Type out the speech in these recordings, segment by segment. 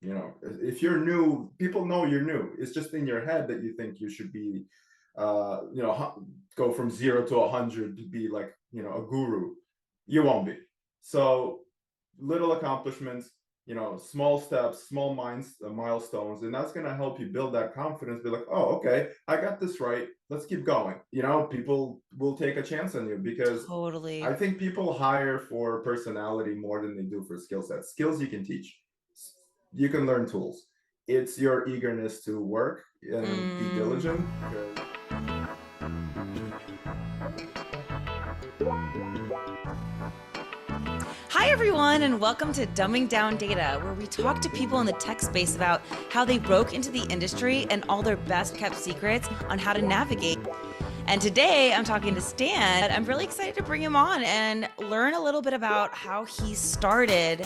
if you're new, people know you're new. It's just in your head that you think you should be, go from 0 to 100 to be like, a guru. You won't be. So little accomplishments, small steps, small milestones, and that's going to help you build that confidence. Be like, oh, okay, I got this right. Let's keep going. People will take a chance on you because I Totally. think people hire for personality more than they do for skill sets. Skills you can teach, you can learn tools. It's your eagerness to work and be Mm. diligent. Hi, everyone, and welcome to Dumbing Down Data, where we talk to people in the tech space about how they broke into the industry and all their best kept secrets on how to navigate. And today I'm talking to Stan. I'm really excited to bring him on and learn a little bit about how he started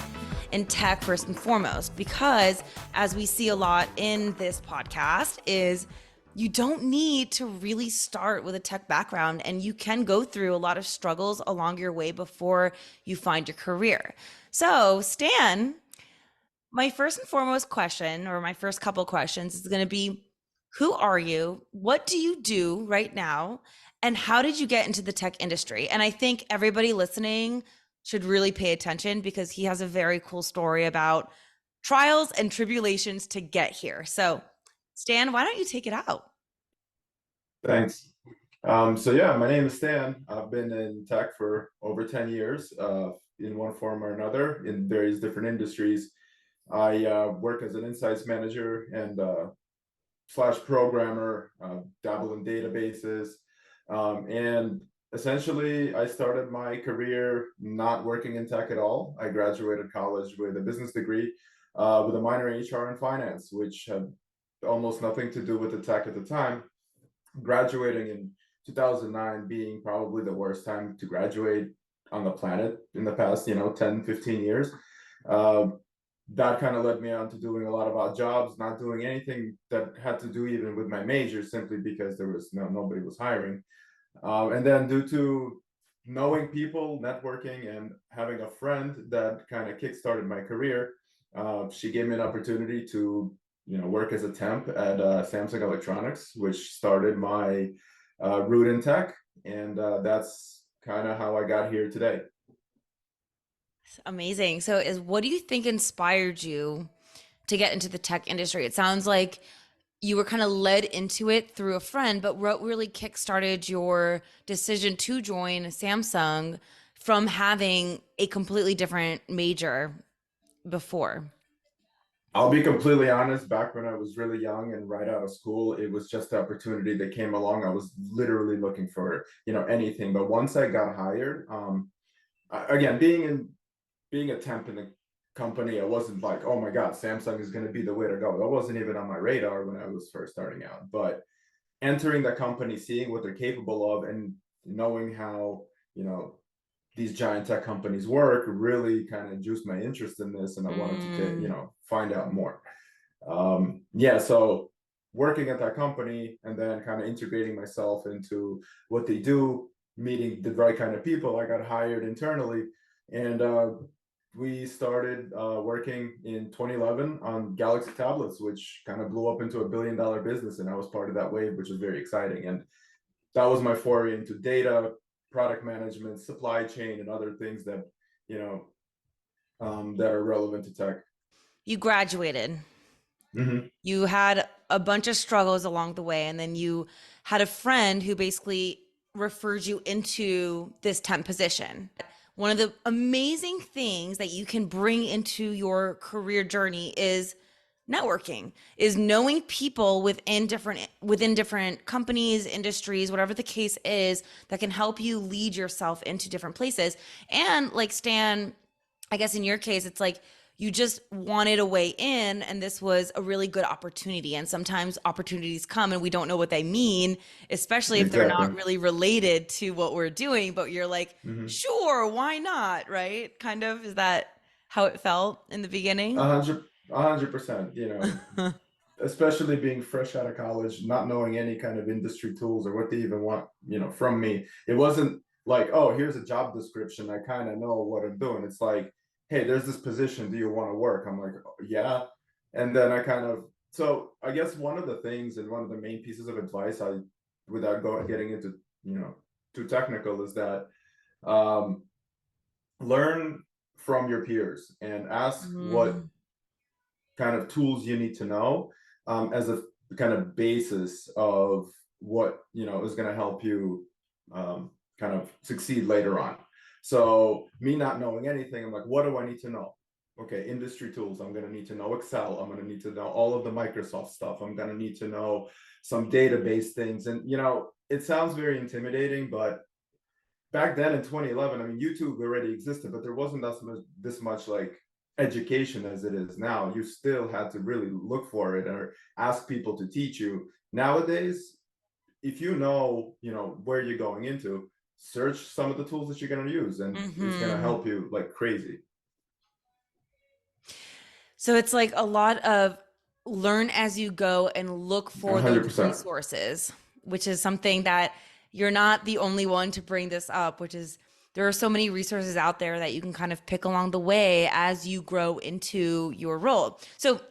in tech first and foremost, because as we see a lot in this podcast is you don't need to really start with a tech background, and you can go through a lot of struggles along your way before you find your career. So, Stan, my first and foremost question, or my first couple questions, is going to be, who are you? What do you do right now? And how did you get into the tech industry? And I think everybody listening should really pay attention because he has a very cool story about trials and tribulations to get here. So, Stan, why don't you take it out? Thanks. So yeah, my name is Stan. I've been in tech for over 10 years, in one form or another in various different industries. I work as an insights manager and slash programmer, dabble in databases. And essentially, I started my career not working in tech at all. I graduated college with a business degree, with a minor in HR and finance, which had almost nothing to do with the tech at the time. Graduating in 2009 being probably the worst time to graduate on the planet in the past, 10, 15 years. Um, that kind of led me on to doing a lot of odd jobs, not doing anything that had to do even with my major, simply because there was nobody was hiring. And then due to knowing people, networking, and having a friend that kind of kickstarted my career, she gave me an opportunity to work as a temp at Samsung Electronics, which started my route in tech, and that's kind of how I got here today. Amazing. So, is what do you think inspired you to get into the tech industry? It sounds like you were kind of led into it through a friend, but what really kickstarted your decision to join Samsung from having a completely different major before? I'll be completely honest, back when I was really young and right out of school, it was just the opportunity that came along. I was literally looking for, anything. But once I got hired, again, being a temp in the company, I wasn't like, oh my God, Samsung is going to be the way to go. That wasn't even on my radar when I was first starting out. But entering the company, seeing what they're capable of, and knowing how, these giant tech companies work really kind of juiced my interest in this. And I wanted to get, Mm, find out more. Yeah, so working at that company and then kind of integrating myself into what they do, meeting the right kind of people, I got hired internally, and we started working in 2011 on Galaxy tablets, which kind of blew up into $1 billion business, and I was part of that wave, which was very exciting. And that was my foray into data, product management, supply chain, and other things that you know that are relevant to tech. you graduated. Mm-hmm. You had a bunch of struggles along the way, and then you had a friend who basically referred you into this temp position. One of the amazing things that you can bring into your career journey is networking, is knowing people within different companies, industries, whatever the case is, that can help you lead yourself into different places. And like Stan, I guess in your case, it's like you just wanted a way in, and this was a really good opportunity. And sometimes opportunities come and we don't know what they mean, especially if they're not Exactly. really related to what we're doing, but you're like, Mm-hmm. sure, why not? Right? Kind of. Is that how it felt in the A beginning? hundred, 100%. Especially being fresh out of college, not knowing any kind of industry tools or what they even want, from me. It wasn't like, oh, here's a job description. I kind of know what I'm doing. It's like, hey, there's this position. Do you want to work? I'm like, oh, yeah. And then I kind of, so I guess one of the things and one of the main pieces of advice I, without going getting into, too technical, is that um, learn from your peers and ask what Mm, kind of tools you need to know as a kind of basis of what is going to help you kind of succeed later on. So me not knowing anything, I'm like, what do I need to know? Okay, industry tools. I'm going to need to know Excel. I'm going to need to know all of the Microsoft stuff. I'm going to need to know some database things. And it sounds very intimidating, but back then in 2011, I mean, YouTube already existed, but there wasn't this much like education as it is now. You still had to really look for it or ask people to teach you. Nowadays, if where you're going into, search some of the tools that you're going to use, and it's going to hmm. help you like crazy. So it's like a lot of learn as you go and look for those 100%. resources, which is something that you're not the only one to bring this up, which is there are so many resources out there that you can kind of pick along the way as you grow into your role. So,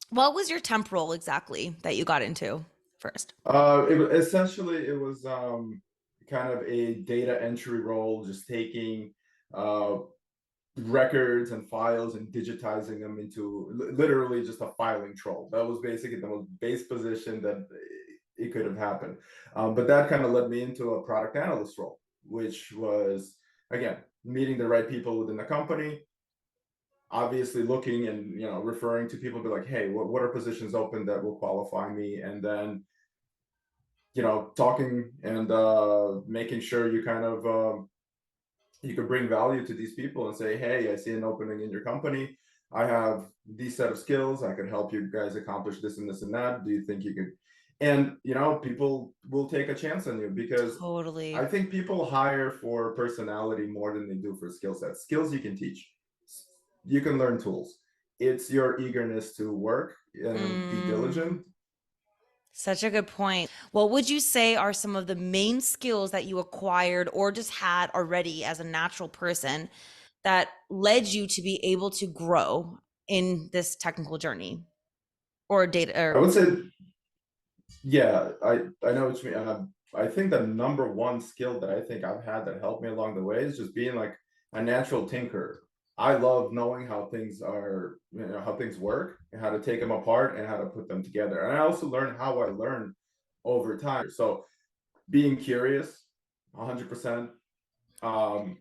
what was your temp role exactly that you got into first? Essentially it was kind of a data entry role, just taking uh records and files and digitizing them into literally just a filing troll. That was basically the most base position that it could have happened. But that kind of led me into a product analyst role, which was, again, meeting the right people within the company, obviously looking and referring to people, be like, hey, what are positions open that will qualify me? And then talking and making sure you kind of you could bring value to these people and say, hey, I see an opening in your company. I have these set of skills. I could help you guys accomplish this and this and that. Do you think you could? And people will take a chance on you, because I Totally. think people hire for personality more than they do for skill sets. Skills you can teach, you can learn tools. It's your eagerness to work and be Mm, diligent. such a good point. What would you say are some of the main skills that you acquired or just had already as a natural person that led you to be able to grow in this technical journey or data I or would say, yeah, I know what you mean. I think the number one skill that I think I've had that helped me along the way is just being like a natural tinker. I love knowing how things are, how things work and how to take them apart and how to put them together. And I also learned how I learn over time. So being curious, 100%. Um,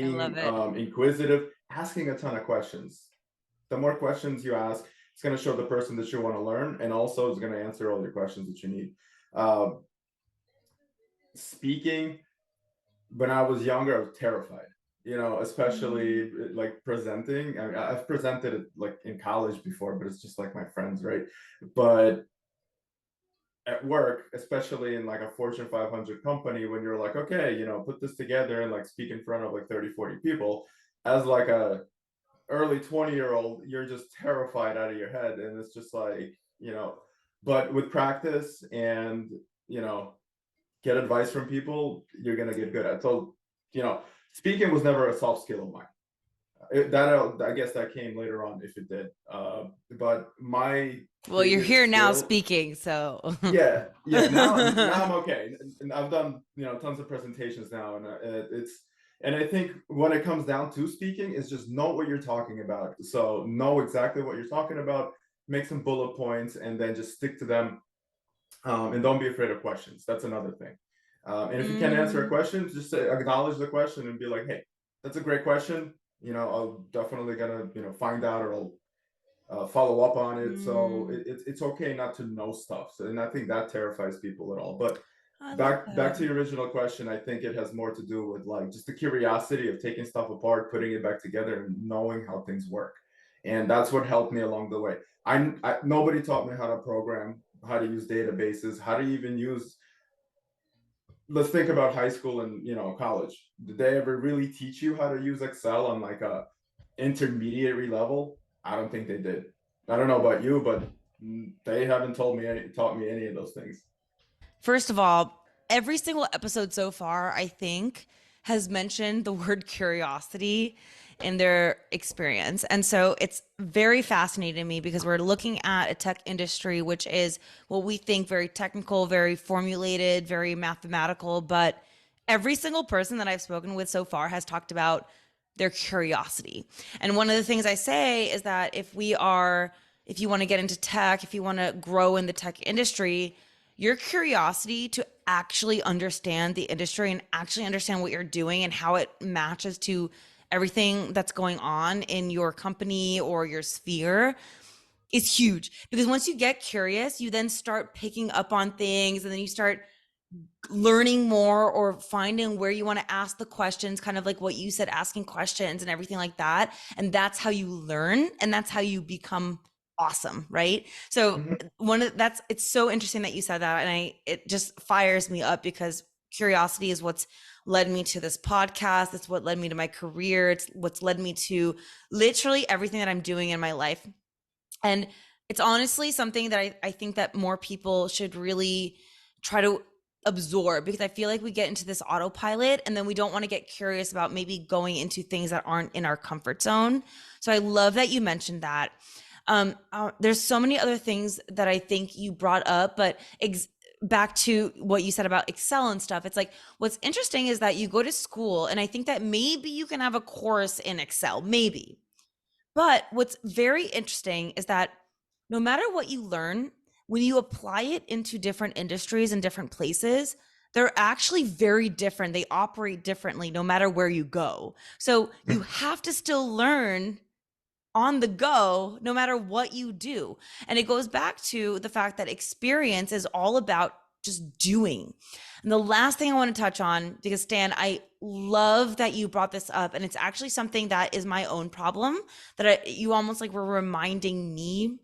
I love being it. inquisitive, asking a ton of questions. The more questions you ask, it's going to show the person that you want to learn, and also it's going to answer all your questions that you need. Uh, Speaking, when I was younger, I was terrified. Especially like presenting. I mean, I've presented it like in college before, but it's just like my friends, right? But at work, especially in like a Fortune 500 company, when you're like, okay, put this together and like speak in front of like 30, 40 people, as like a early 20-year-old, you're just terrified out of your head. And it's just like, but with practice and, you know, get advice from people, you're going to get good at it. So, speaking was never a soft skill of mine. I guess that came later on if it did. But my Well, you're biggest here now skill, speaking, so yeah. Now I'm okay, and I've done tons of presentations now, and it's and I think when it comes down to speaking, is just know what you're talking about. So know exactly what you're talking about, make some bullet points, and then just stick to them. And don't be afraid of questions. That's another thing. And if you can't answer a mm, question, just say, acknowledge the question and be like, hey, that's a great question. I'll definitely gonna find out, or I'll follow up on it. So mm, it's okay not to know stuff. So, and I think that terrifies people at all. But I love back that. to your original question, I think it has more to do with like just the curiosity of taking stuff apart, putting it back together, and knowing how things work. And that's what helped me along the way. Nobody taught me how to program, how to use databases, how to even use. Let's think about high school and college. Did they ever really teach you how to use Excel on like a intermediary level? I don't think they did. I don't know about you, but they haven't taught me any of those things. First of all, every single episode so far, I think, has mentioned the word curiosity in their experience. And so it's very fascinating to me because we're looking at a tech industry, which is what we think very technical, very formulated, very mathematical. But every single person that I've spoken with so far has talked about their curiosity. And one of the things I say is that if you want to get into tech, if you want to grow in the tech industry, your curiosity to actually understand the industry and actually understand what you're doing and how it matches to everything that's going on in your company or your sphere is huge. Because once you get curious, you then start picking up on things and then you start learning more or finding where you want to ask the questions, kind of like what you said, asking questions and everything like that. And that's how you learn and that's how you become awesome, right? So Mhm. it's so interesting that you said that, and it just fires me up because curiosity is what's led me to this podcast. It's what led me to my career. It's what's led me to literally everything that I'm doing in my life. And it's honestly something that I think that more people should really try to absorb, because I feel like we get into this autopilot and then we don't want to get curious about maybe going into things that aren't in our comfort zone. So I love that you mentioned that. There's so many other things that I think you brought up, but back to what you said about Excel and stuff. It's like, what's interesting is that you go to school, and I think that maybe you can have a course in Excel, maybe. But what's very interesting is that no matter what you learn, when you apply it into different industries and different places, they're actually very different. They operate differently no matter where you go. So you have to still learn on the go no matter what you do. And it goes back to the fact that experience is all about just doing. And the last thing I want to touch on, because Stan, I love that you brought this up, and it's actually something that is my own problem that you almost like were reminding me,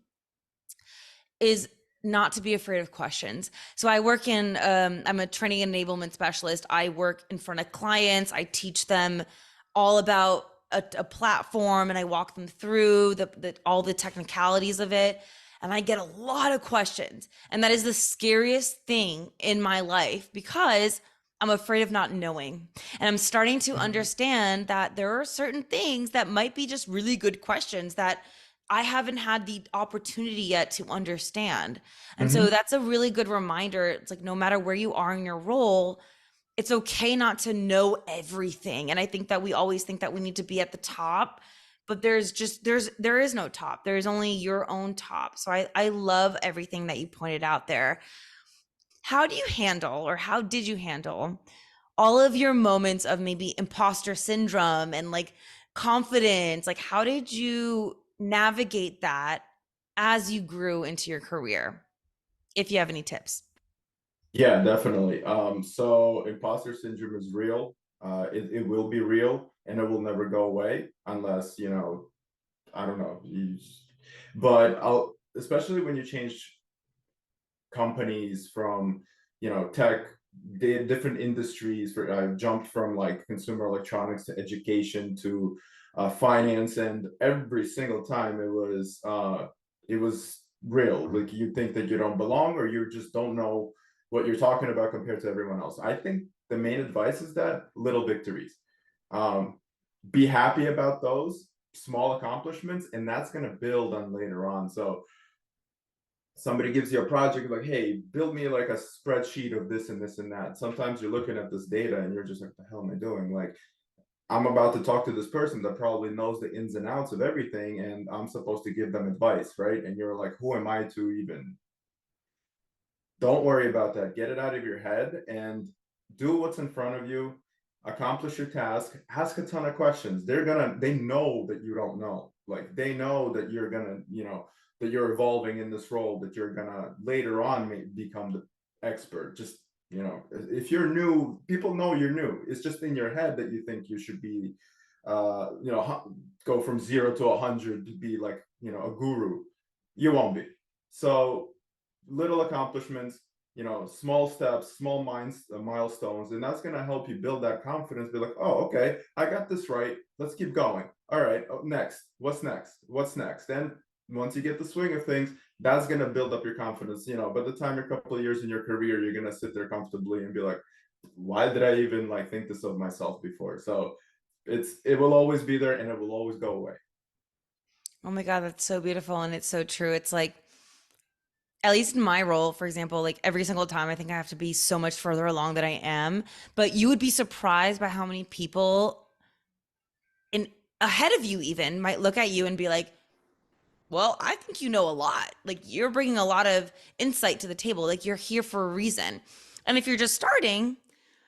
is not to be afraid of questions. So I'm a training and enablement specialist. I work in front of clients. I teach them all about a platform, and I walk them through all the technicalities of it. And I get a lot of questions. And that is the scariest thing in my life because I'm afraid of not knowing. And I'm starting to understand that there are certain things that might be just really good questions that I haven't had the opportunity yet to understand. And so Mhm. that's a really good reminder. It's like no matter where you are in your role, it's okay not to know everything. And I think that we always think that we need to be at the top, but there is no top. There is only your own top. So I love everything that you pointed out there. How do you handle, or how did you handle all of your moments of maybe imposter syndrome and like confidence? Like, how did you navigate that as you grew into your career? If you have any tips. Yeah, definitely. So imposter syndrome is real. It will be real and it will never go away unless, I don't know. But especially when you change companies from tech, different industries. For I jumped from like consumer electronics to education to finance, and every single time it was real. Like you think that you don't belong or you just don't know what you're talking about compared to everyone else. I think the main advice is that little victories. Um, be happy about those small accomplishments, and that's going to build on later on. So somebody gives you a project like, hey, build me like a spreadsheet of this and this and that. Sometimes you're looking at this data and you're just like, what the hell am I doing? Like, I'm about to talk to this person that probably knows the ins and outs of everything, and I'm supposed to give them advice, right? And you're like, who am I to even? Don't worry about that. Get it out of your head and do what's in front of you. Accomplish your task. Ask a ton of questions. They know that you don't know. Like they know that you're gonna, that you're evolving in this role, that you're gonna later on become the expert. Just, if you're new, people know you're new. It's just in your head that you think you should be, go from 0 to 100 to be like, a guru. You won't be. So little accomplishments, small steps, milestones, and that's going to help you build that confidence. Be like, oh, okay, I got this right. Let's keep going. All right, next. What's next? What's next? And once you get the swing of things, that's going to build up your confidence. By the time you're a couple of years in your career, you're going to sit there comfortably and be like, why did I even like think this of myself before? So it will always be there and it will always go away. Oh my God, that's so beautiful. And it's so true. It's like, at least in my role, for example, like every single time I think I have to be so much further along than I am. But you would be surprised by how many people in ahead of you even might look at you and be like, well, I think you know a lot. Like you're bringing a lot of insight to the table. Like you're here for a reason. And if you're just starting,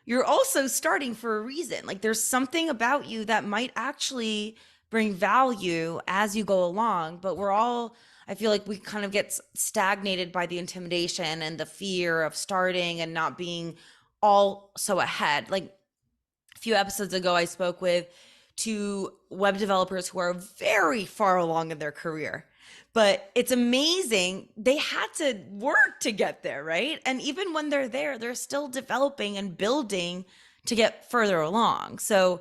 you're also starting for a reason. Like there's something about you that might actually bring value as you go along, but we're all, I feel like we kind of get stagnated by the intimidation and the fear of starting and not being all so ahead. Like a few episodes ago, I spoke with two web developers who are very far along in their career. But it's amazing. They had to work to get there, right? And even when they're there, they're still developing and building to get further along. So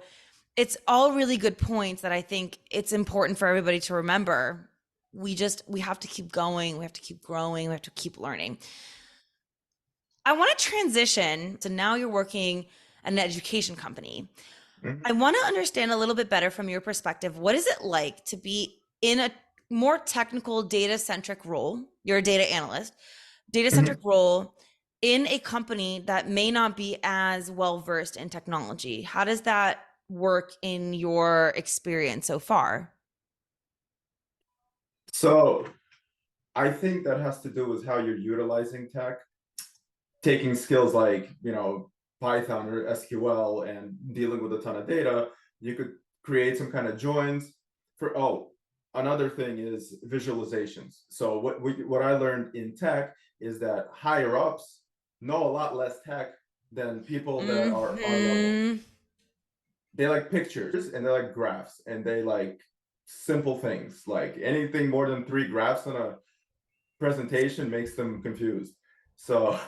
it's all really good points that I think it's important for everybody to remember. We have to keep going, we have to keep growing, we have to keep learning. I want to transition. So now you're working at an education company. Mhm. I want to understand a little bit better from your perspective. What is it like to be in a more technical data centric role? You're a data analyst, data centric Mhm. role in a company that may not be as well versed in technology. How does that work in your experience so far? So I think that has to do with how you're utilizing tech, taking skills like, Python or SQL and dealing with a ton of data. You could create some kind of joins for, another thing is visualizations. So what I learned in tech is that higher ups know a lot less tech than people that are our level. Hmm. They like pictures and they like graphs and they like simple things. Like anything more than three graphs on a presentation makes them confused. So,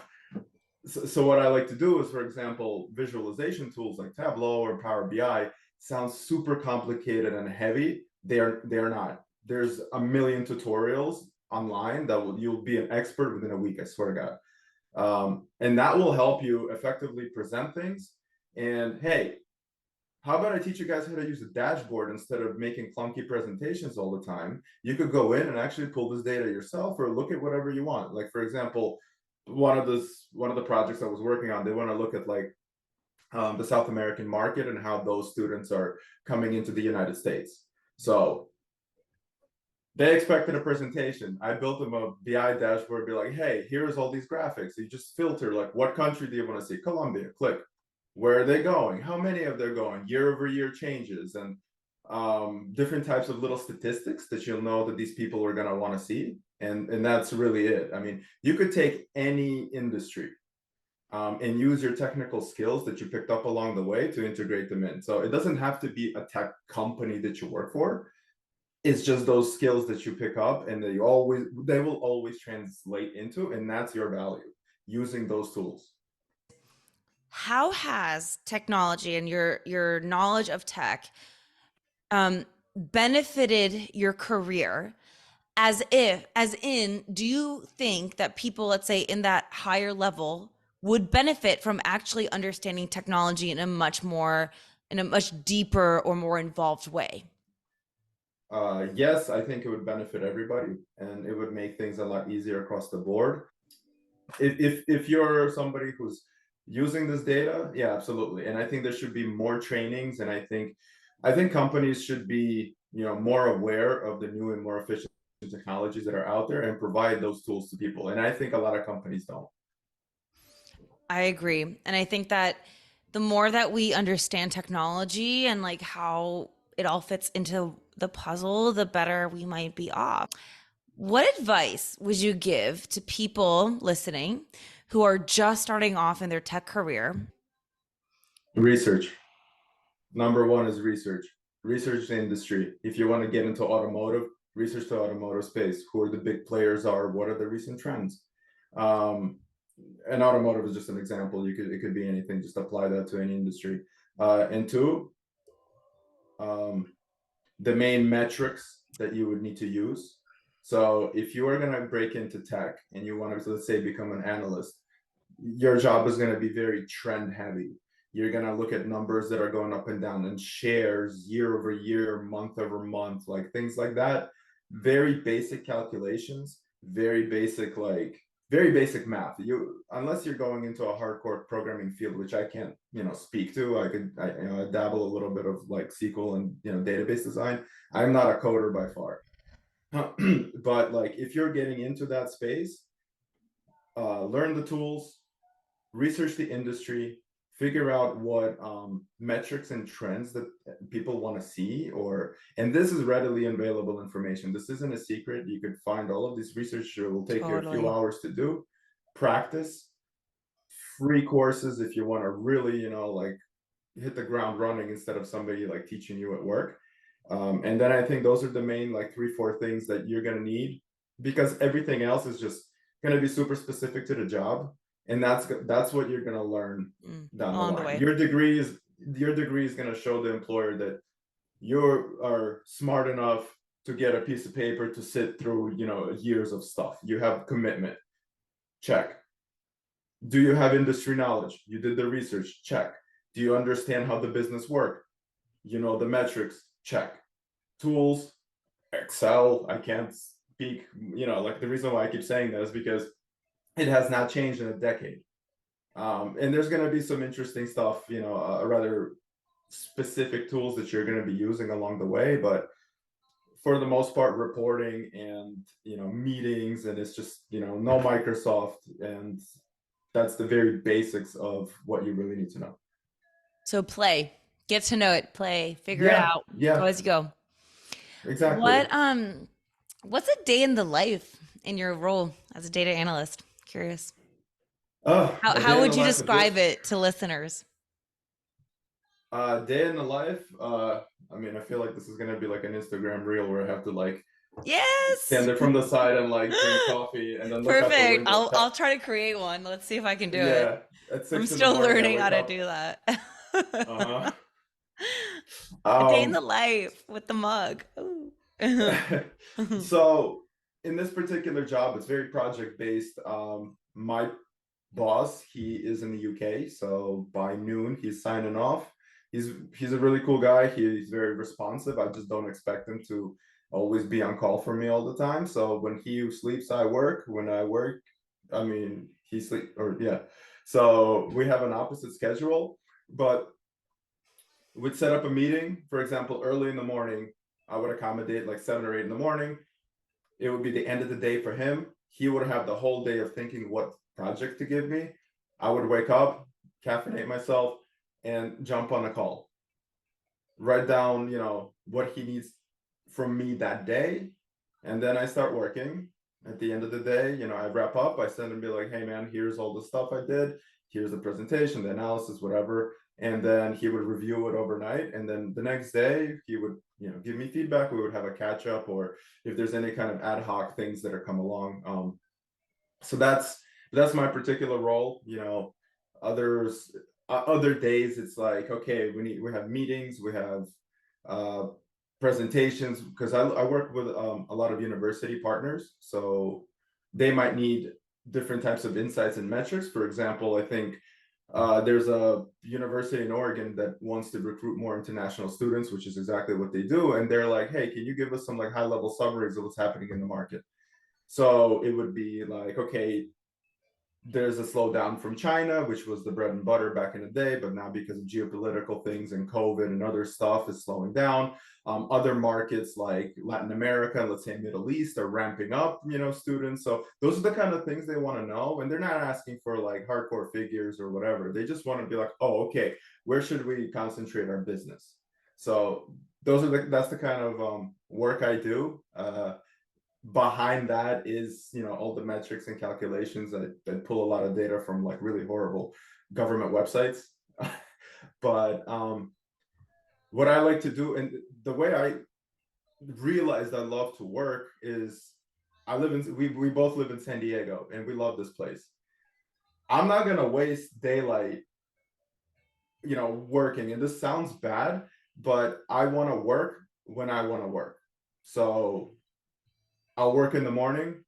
so what I like to do is, for example, visualization tools like Tableau or Power BI sounds super complicated and heavy. They're not. There's a million tutorials online that you'll be an expert within a week. I swear to God. And that will help you effectively present things. And hey, how about I teach you guys how to use a dashboard instead of making clunky presentations all the time? You could go in and actually pull this data yourself or look at whatever you want. Like for example, one of the projects I was working on, they want to look at like the South American market and how those students are coming into the United States. So they expected a presentation. I built them a BI dashboard, be like, hey, here's all these graphics. You just filter like what country do you want to see? Colombia, click. Where are they going? How many of them are going? Year over year changes and different types of little statistics that you'll know that these people are going to want to see. And that's really it. I mean, you could take any industry and use your technical skills that you picked up along the way to integrate them in. So it doesn't have to be a tech company that you work for. It's just those skills that you pick up and they will always translate into, and that's your value using those tools. How has technology and your knowledge of tech benefited your career? As in, do you think that people, let's say in that higher level, would benefit from actually understanding technology in a much deeper or more involved way? Yes, I think it would benefit everybody and it would make things a lot easier across the board. If you're somebody who's using this data, yeah, absolutely. And I think there should be more trainings, and I think companies should be, more aware of the new and more efficient technologies that are out there and provide those tools to people. And I think a lot of companies don't. I agree. And I think that the more that we understand technology and like how it all fits into the puzzle, the better we might be off. What advice would you give to people listening who are just starting off in their tech career? Research. Number one is research. Research the industry. If you want to get into automotive, research the automotive space. Who are the big players are? What are the recent trends? Um, and automotive is just an example. It could be anything. Just apply that to any industry. And two, um, the main metrics that you would need to use. So if you are going to break into tech and you want to, let's say, become an analyst, your job is going to be very trend heavy. You're going to look at numbers that are going up and down and shares year over year, month over month, like things like that. Very basic calculations, very basic math. You, unless you're going into a hardcore programming field, which I can't, speak to. I dabble a little bit of like SQL and, database design. I'm not a coder by far. But like if you're getting into that space, learn the tools, research the industry, figure out what metrics and trends that people want to see, and this is readily available information. This isn't a secret. You could find all of these research. It will take you a few hours to do. Practice, free courses if you want to really, like hit the ground running instead of somebody like teaching you at work. And then I think those are the main like 3-4 things that you're going to need, because everything else is just going to be super specific to the job, and that's what you're going to learn down the line. Your degree is going to show the employer that you are smart enough to get a piece of paper to sit through, years of stuff. You have commitment. Check. Do you have industry knowledge? You did the research. Check. Do you understand how the business works? You know the metrics. Check. Tools, Excel. I can't speak, like the reason why I keep saying that is because it has not changed in a decade. And there's going to be some interesting stuff, rather specific tools that you're going to be using along the way. But for the most part, reporting and, meetings, and it's just, no Microsoft. And that's the very basics of what you really need to know. So play, get to know it, play, figure it out, go as you go. Exactly. What's a day in the life in your role as a data analyst? Curious. How would you describe it to listeners? Day in the life. I mean, I feel like this is gonna be like an Instagram reel where I have to like stand there from the side and like drink coffee and then look out the window. I'll try to create one. Let's see if I can do it. Yeah, at 6 I'm in still the morning, learning how to do that. A day in the life with the mug. So in this particular job, it's very project based. My boss, he is in the UK, so by noon he's signing off. He's a really cool guy. He's very responsive. I just don't expect him to always be on call for me all the time. So when he sleeps, I work. When I work, I mean, he sleeps, or yeah. So we have an opposite schedule, but we'd set up a meeting, for example, early in the morning. I would accommodate like 7 or 8 in the morning. It would be the end of the day for him. He would have the whole day of thinking what project to give me. I would wake up, caffeinate myself, and jump on a call. Write down, what he needs from me that day, and then I start working. At the end of the day, I wrap up. I send him, be like, hey man, here's all the stuff I did. Here's the presentation, the analysis, whatever. And then he would review it overnight, and then the next day he would, give me feedback. We would have a catch up, or if there's any kind of ad hoc things that are come along. So that's my particular role. Other days it's like, okay, we have meetings, we have presentations, because I work with a lot of university partners, so they might need different types of insights and metrics. For example, I think there's a university in Oregon that wants to recruit more international students, which is exactly what they do. And they're like, hey, can you give us some like high level summaries of what's happening in the market? So it would be like, okay, there's a slowdown from China, which was the bread and butter back in the day, but now because of geopolitical things and COVID and other stuff is slowing down. Other markets like Latin America, let's say Middle East, are ramping up, students. So those are the kind of things they want to know. And they're not asking for like hardcore figures or whatever. They just want to be like, oh, okay, where should we concentrate our business? So that's the kind of work I do. Behind that is, all the metrics and calculations that pull a lot of data from like really horrible government websites. But what I like to do, and the way I realized I love to work, is we both live in San Diego, and we love this place. I'm not gonna waste daylight, working. And this sounds bad, but I want to work when I want to work. So I'll work in the morning.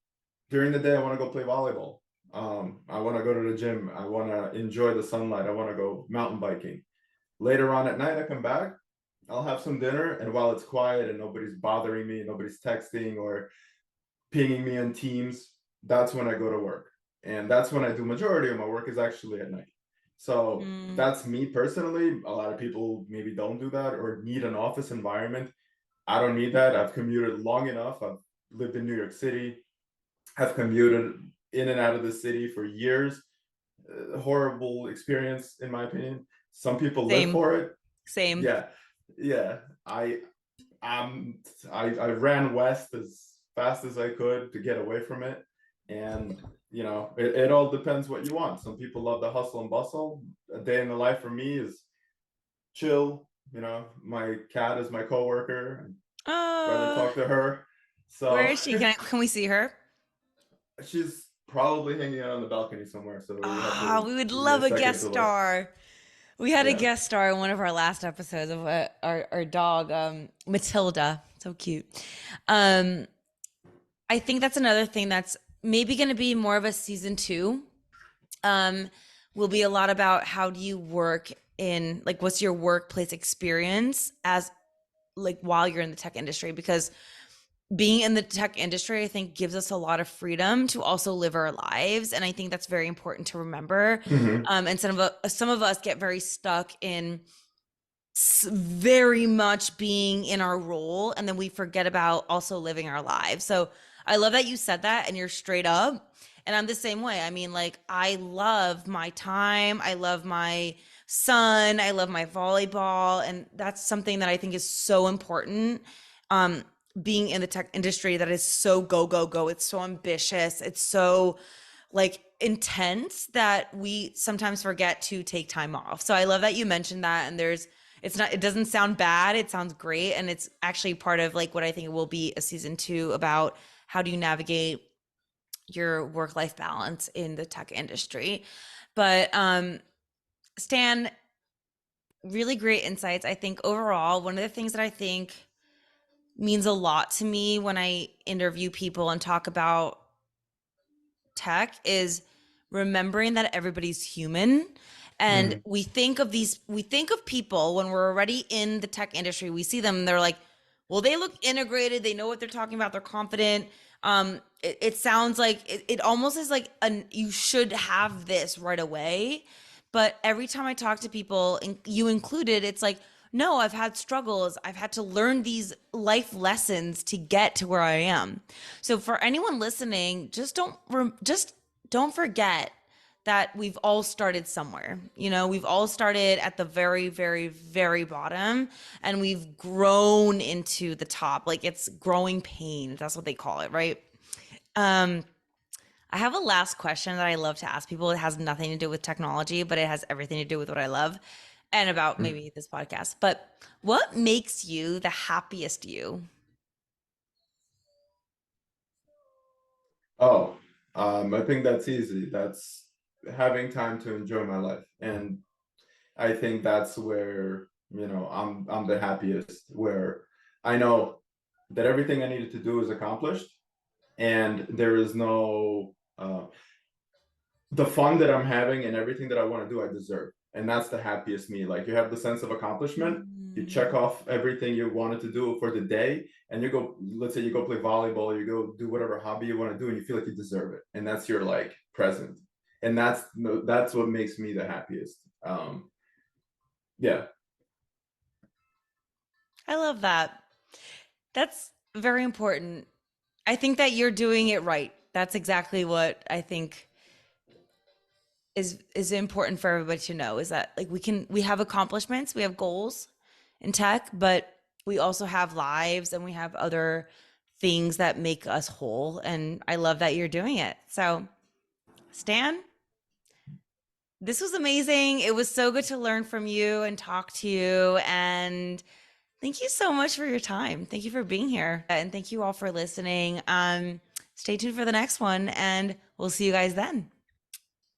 During the day, I want to go play volleyball. I want to go to the gym. I want to enjoy the sunlight. I want to go mountain biking. Later on at night, I come back. I'll have some dinner, and while it's quiet and nobody's bothering me, nobody's texting or pinging me on Teams, that's when I go to work. And that's when I do majority of my work is actually at night. So Mm, that's me personally. A lot of people maybe don't do that or need an office environment. I don't need that. I've commuted long enough. I've lived in New York City. I've commuted in and out of the city for years. Horrible experience, in my opinion. Some people live same, for it. same. Yeah, yeah. Um I ran west as fast as I could to get away from it. And it all depends what you want. Some people love the hustle and bustle. A day in the life for me is chill. My cat is my coworker. I'd rather Uh, talk to her. where So is she? Can we see her? she's probably hanging out on the balcony somewhere. So you have Ah, to we would give me a love a second guest to look. star. We had a Yeah. guest star in one of our last episodes of our dog, Matilda. So cute. Um, I think that's another thing that's maybe going to be more of a season two. Um, will be a lot about how do you work in, like, what's your workplace experience as, like, while you're in the tech industry, because being in the tech industry, I think, gives us a lot of freedom to also live our lives, and I think that's very important to remember. Hmm. And some of us get very stuck in very much being in our role, and then we forget about also living our lives. So I love that you said that and you're straight up. And I'm the same way. I mean, like, I love my time, I love my son, I love my volleyball, and that's something that I think is so important. um Being in the tech industry, that is so go go go, it's so ambitious, it's so, like, intense, that we sometimes forget to take time off. So I love that you mentioned that. And it doesn't sound bad, it sounds great, and it's actually part of, like, what I think it will be a season two about how do you navigate your work life balance in the tech industry. But Stan, really great insights. I think overall, one of the things that I think means a lot to me when I interview people and talk about tech is remembering that everybody's human. And Hmm. we think of people when we're already in the tech industry, we see them and they're like, well, they look integrated, they know what they're talking about, they're confident. It sounds like it almost is like you should have this right away. But every time I talk to people, and you included, it's like, no, I've had struggles, I've had to learn these life lessons to get to where I am. So for anyone listening, just don't forget that we've all started somewhere. We've all started at the very, very, very bottom, and we've grown into the top. Like, it's growing pain. That's what they call it, right? Um, I have a last question that I love to ask people. It has nothing to do with technology, but it has everything to do with what I love and about maybe this podcast. But what makes you the happiest you? Oh, I think that's easy. That's having time to enjoy my life. And I think that's where, I'm the happiest, where I know that everything I needed to do is accomplished, and there is no the fun that I'm having and everything that I want to do, I deserve. And that's the happiest me. Like, you have the sense of accomplishment. You check Mm. off everything you wanted to do for the day, and you go, let's say you go play volleyball, you go do whatever hobby you want to do, and you feel like you deserve it. And that's your, like, present. And that's what makes me the happiest. Yeah. I love that. That's very important. I think that you're doing it right. That's exactly what I think is important for everybody to know, is that, like, we have accomplishments, we have goals in tech, but we also have lives and we have other things that make us whole, and I love that you're doing it. So, Stan, this was amazing. It was so good to learn from you and talk to you, and thank you so much for your time. Thank you for being here. And thank you all for listening. Stay tuned for the next one, and we'll see you guys then.